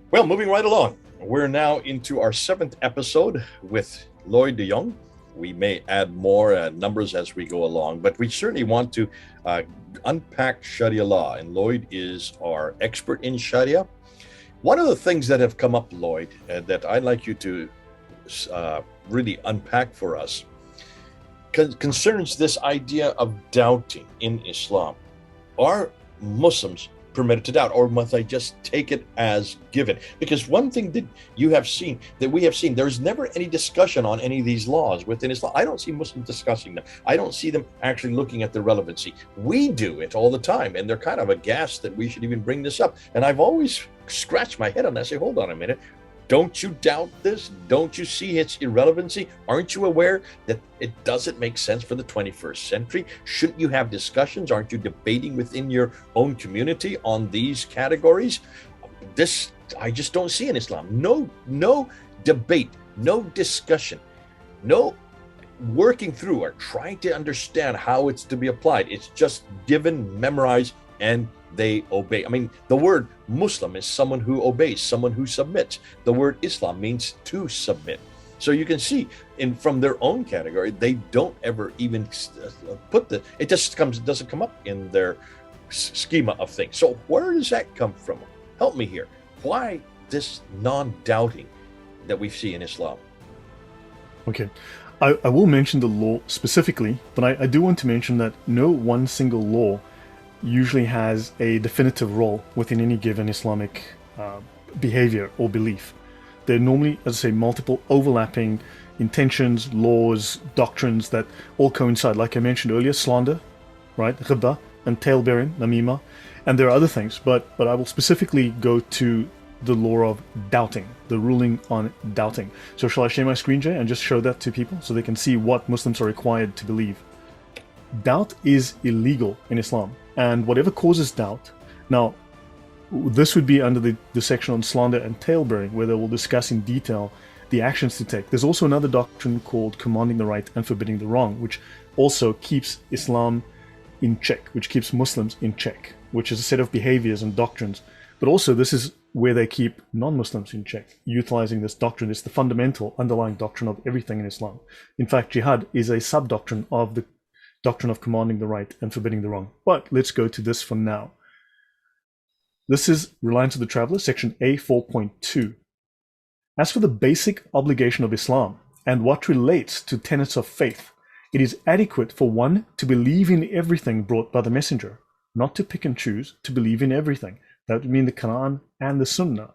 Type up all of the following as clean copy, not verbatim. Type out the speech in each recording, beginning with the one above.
Well, moving right along, we're now into our seventh episode with Lloyd DeYoung. We may add more numbers as we go along, but we certainly want to uh, unpack Sharia law, and Lloyd is our expert in Sharia. One of the things that have come up, Lloyd, that I'd like you to really unpack for us concerns this idea of doubting in Islam. Are Muslims permitted to doubt, or must I just take it as given? Because one thing that we have seen, there's never any discussion on any of these laws within Islam. I don't see Muslims discussing them. I don't see them actually looking at the relevancy. We do it all the time, and they're kind of aghast that we should even bring this up. And I've always scratched my head on that. I say, hold on a minute. Don't you doubt this? Don't you see its irrelevancy? Aren't you aware that it doesn't make sense for the 21st century? Shouldn't you have discussions? Aren't you debating within your own community on these categories? This I just don't see in Islam. No debate, no discussion, no working through or trying to understand how it's to be applied. It's just given, memorized, and they obey. I mean, the word Muslim is someone who obeys, someone who submits. The word Islam means to submit. So you can see from their own category, they don't ever even put it just doesn't come up in their schema of things. So where does that come from? Help me here. Why this non-doubting that we see in Islam? Okay, I will mention the law specifically, but I do want to mention that no one single law usually has a definitive role within any given Islamic behavior or belief. There are normally, as I say, multiple overlapping intentions, laws, doctrines that all coincide. Like I mentioned earlier, slander, right, ghibba, and tale-bearing, namima, and there are other things, but I will specifically go to the law of doubting, the ruling on doubting. So shall I share my screen, Jay, and just show that to people so they can see what Muslims are required to believe? Doubt is illegal in Islam, and whatever causes doubt. Now, this would be under the section on slander and tale-bearing, where they will discuss in detail the actions to take. There's also another doctrine called commanding the right and forbidding the wrong, which also keeps Islam in check, which keeps Muslims in check, which is a set of behaviors and doctrines. But also this is where they keep non-Muslims in check, utilizing this doctrine. It's the fundamental underlying doctrine of everything in Islam. In fact, jihad is a sub-doctrine of the doctrine of commanding the right and forbidding the wrong. But let's go to this for now. This is Reliance of the Traveller, section A 4.2. As for the basic obligation of Islam and what relates to tenets of faith, it is adequate for one to believe in everything brought by the messenger, not to pick and choose, to believe in everything. That would mean the Quran and the Sunnah.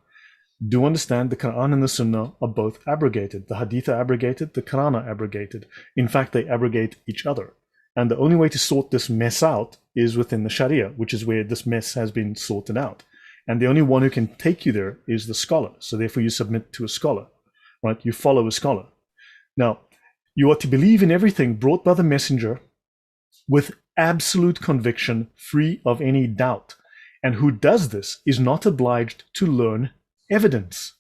Do understand the Quran and the Sunnah are both abrogated. The Hadith are abrogated, the Quran are abrogated. In fact, they abrogate each other. And the only way to sort this mess out is within the Sharia, which is where this mess has been sorted out. And the only one who can take you there is the scholar. So therefore you submit to a scholar, right? You follow a scholar. Now, you are to believe in everything brought by the messenger with absolute conviction, free of any doubt. And who does this is not obliged to learn evidence.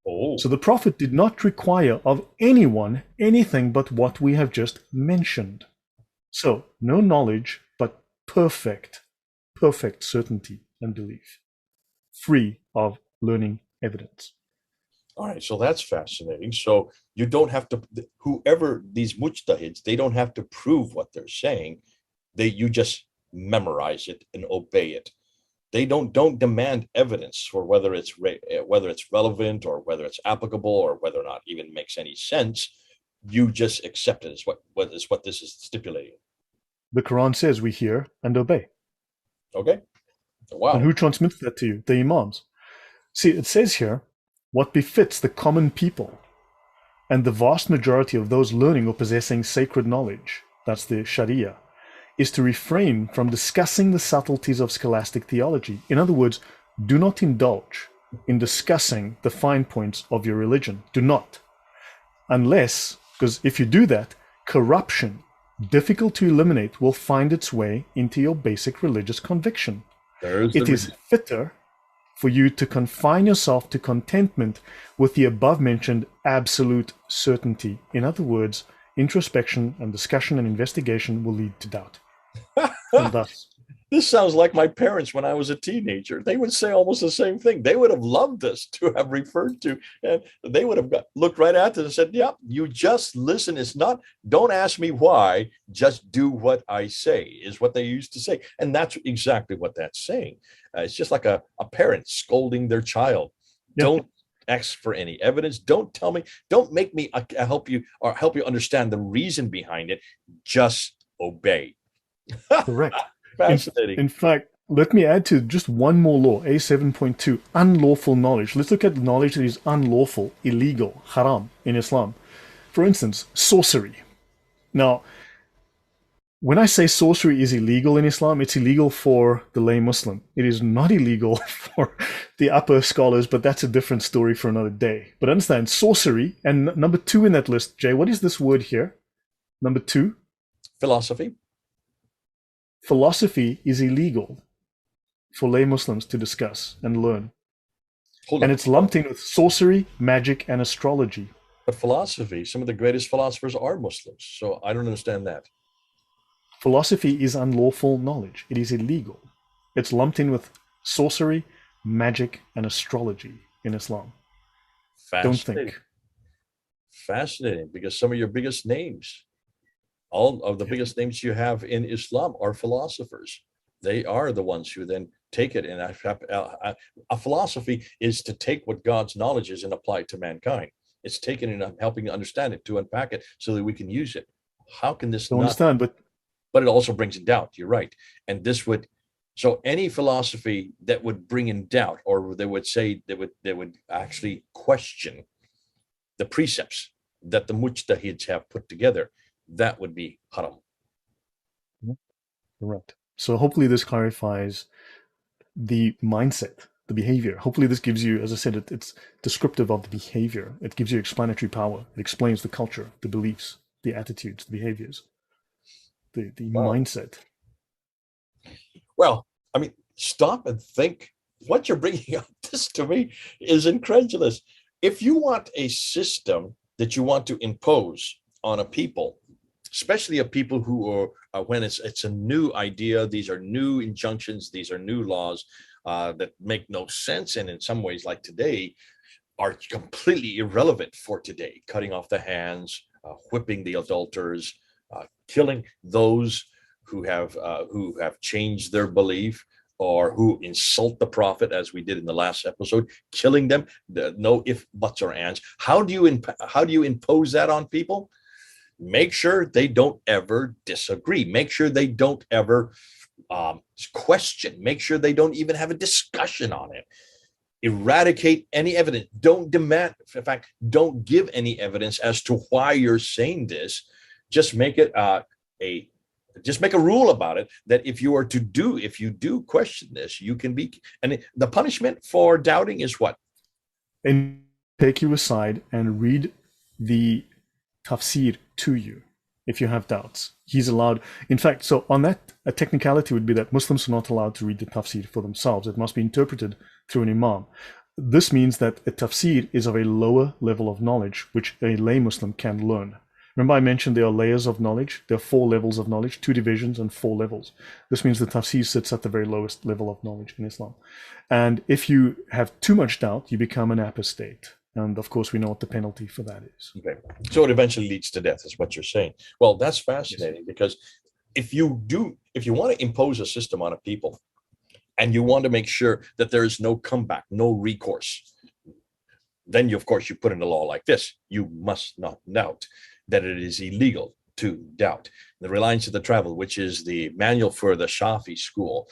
Oh. So the Prophet did not require of anyone anything but what we have just mentioned. So no knowledge, but perfect certainty and belief, free of learning evidence. All right, so that's fascinating. So you don't have to, whoever these mujtahids, they don't have to prove what they're saying. You just memorize it and obey it. They don't demand evidence for whether it's relevant or whether it's applicable or whether or not even makes any sense. You just accept it as what this is stipulating. The Quran says we hear and obey. Okay. Wow. And who transmits that to you? The Imams. See, it says here, what befits the common people and the vast majority of those learning or possessing sacred knowledge, that's the Sharia, is to refrain from discussing the subtleties of scholastic theology. In other words, do not indulge in discussing the fine points of your religion. Do not. Unless, because if you do that, corruption, difficult to eliminate, will find its way into your basic religious conviction. It is fitter for you to confine yourself to contentment with the above-mentioned absolute certainty. In other words, introspection and discussion and investigation will lead to doubt. And thus, This sounds like my parents when I was a teenager. They would say almost the same thing. They would have loved us to have referred to, and they would have looked right at us and said, "Yep, you just listen. It's not. Don't ask me why. Just do what I say." Is what they used to say, and that's exactly what that's saying. It's just like a parent scolding their child. Yeah, Don't ask for any evidence. Don't tell me. Don't make me help you or help you understand the reason behind it. Just obey. correct. In, Fascinating. in fact, let me add to just one more law, A7.2, unlawful knowledge. Let's look at knowledge that is unlawful, illegal, haram in Islam. For instance, sorcery. Now, when I say sorcery is illegal in Islam, it's illegal for the lay Muslim. It is not illegal for the upper scholars, but that's a different story for another day. But understand, sorcery, and number two in that list, Jay, what is this word here? Number two, Philosophy. philosophy is illegal for lay Muslims to discuss and learn. Hold And on. it's lumped in with sorcery, magic, and astrology. But philosophy, some of the greatest philosophers are Muslims. So I don't understand that. Philosophy is unlawful knowledge. It is illegal. It's lumped in with sorcery, magic, and astrology in Islam. Don't Fascinating. think. Fascinating, because some of your biggest names, all of the biggest names you have in Islam are philosophers. They are the ones who then take it. And a philosophy is to take what God's knowledge is and apply it to mankind. It's taking it and helping to understand it, to unpack it so that we can use it. How can this Don't not? understand, But it also brings in doubt. You're right. And this would, so any philosophy that would bring in doubt, or they would say they would actually question the precepts that the mujtahids have put together, that would be haram. correct. So hopefully this clarifies the mindset, the behavior. Hopefully this gives you, as I said, it's descriptive of the behavior. It gives you explanatory power. It explains the culture, the beliefs, the attitudes, the behaviors, the Wow. mindset. Well, I mean, stop and think. What you're bringing up, this to me is incredulous. If you want a system that you want to impose on a people, especially a people who are when it's a new idea, these are new injunctions, these are new laws that make no sense, and in some ways, like today, are completely irrelevant for today. Cutting off the hands, whipping the adulterers, killing those who have changed their belief or who insult the prophet, as we did in the last episode, killing them. No if, buts, or ands. How do you impose that on people? Make sure they don't ever disagree. Make sure they don't ever question. Make sure they don't even have a discussion on it. Eradicate any evidence. Don't demand, in fact, don't give any evidence as to why you're saying this. Just make it just make a rule about it, that if you do question this, you can be, and the punishment for doubting is what? And take you aside and read the tafsir to you if you have doubts. He's allowed, in fact, so on that, a technicality would be that Muslims are not allowed to read the tafsir for themselves. It must be interpreted through an imam. This means that a tafsir is of a lower level of knowledge, which a lay Muslim can learn. Remember I mentioned there are layers of knowledge. There are 4 levels of knowledge, 2 divisions and 4 levels. This means the tafsir sits at the very lowest level of knowledge in Islam. And if you have too much doubt, you become an apostate. And of course, we know what the penalty for that is. Okay. So it eventually leads to death, is what you're saying. Well, that's fascinating, because if you want to impose a system on a people and you want to make sure that there is no comeback, no recourse, then of course you put in a law like this. You must not doubt, that it is illegal to doubt. The Reliance of the Travel, which is the manual for the Shafi school,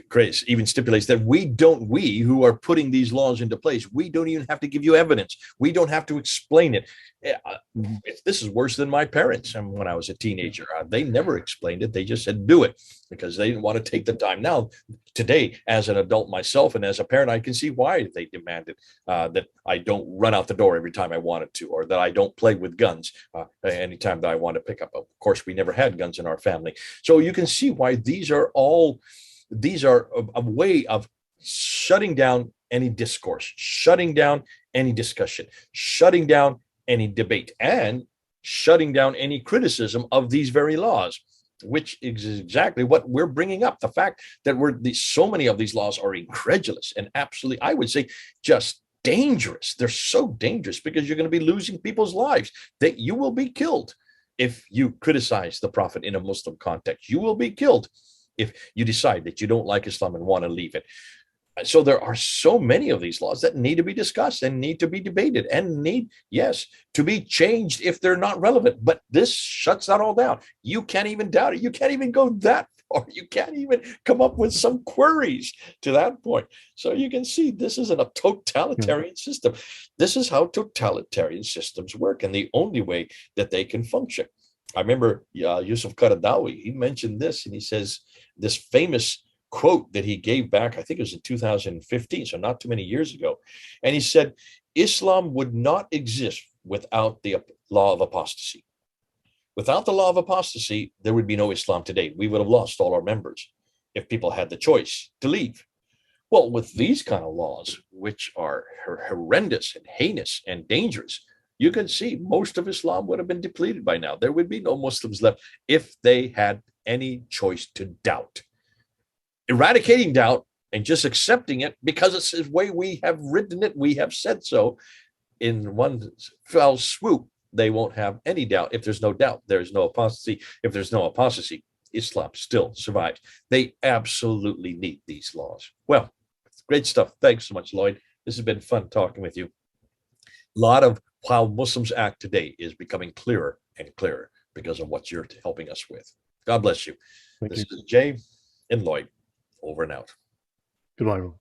Grace even stipulates that we who are putting these laws into place, we don't even have to give you evidence. We don't have to explain it. This is worse than my parents. And when I was a teenager, they never explained it. They just said, do it, because they didn't want to take the time. Now, today, as an adult myself and as a parent, I can see why they demanded that I don't run out the door every time I wanted to, or that I don't play with guns anytime that I want to pick up. Of course, we never had guns in our family. So you can see why these are a way of shutting down any discourse, shutting down any discussion, shutting down any debate, and shutting down any criticism of these very laws. which is exactly what we're bringing up. The fact that so many of these laws are incredulous and absolutely, I would say, just dangerous. They're so dangerous because you're going to be losing people's lives, that you will be killed if you criticize the prophet in a Muslim context. You will be killed if you decide that you don't like Islam and want to leave it. So there are so many of these laws that need to be discussed and need to be debated and need, yes, to be changed if they're not relevant. But this shuts that all down. You can't even doubt it. You can't even go that far. You can't even come up with some queries to that point. So you can see this isn't a totalitarian system. This is how totalitarian systems work, and the only way that they can function. I remember Yusuf Qaradawi, he mentioned this, and he says this famous quote that he gave back, I think it was in 2015, so not too many years ago. And he said, Islam would not exist without the law of apostasy. Without the law of apostasy, there would be no Islam today. We would have lost all our members if people had the choice to leave. Well, with these kind of laws, which are horrendous and heinous and dangerous, you can see most of Islam would have been depleted by now. There would be no Muslims left if they had any choice to doubt. Eradicating doubt and just accepting it because it's the way we have written it, we have said so, in one fell swoop, they won't have any doubt. If there's no doubt, there's no apostasy. If there's no apostasy, Islam still survives. They absolutely need these laws. Well, great stuff. Thanks so much, Lloyd. This has been fun talking with you. A lot of how Muslims act today is becoming clearer and clearer because of what you're helping us with. God bless you. This is Jay and Lloyd. Over and out. Goodbye, everyone.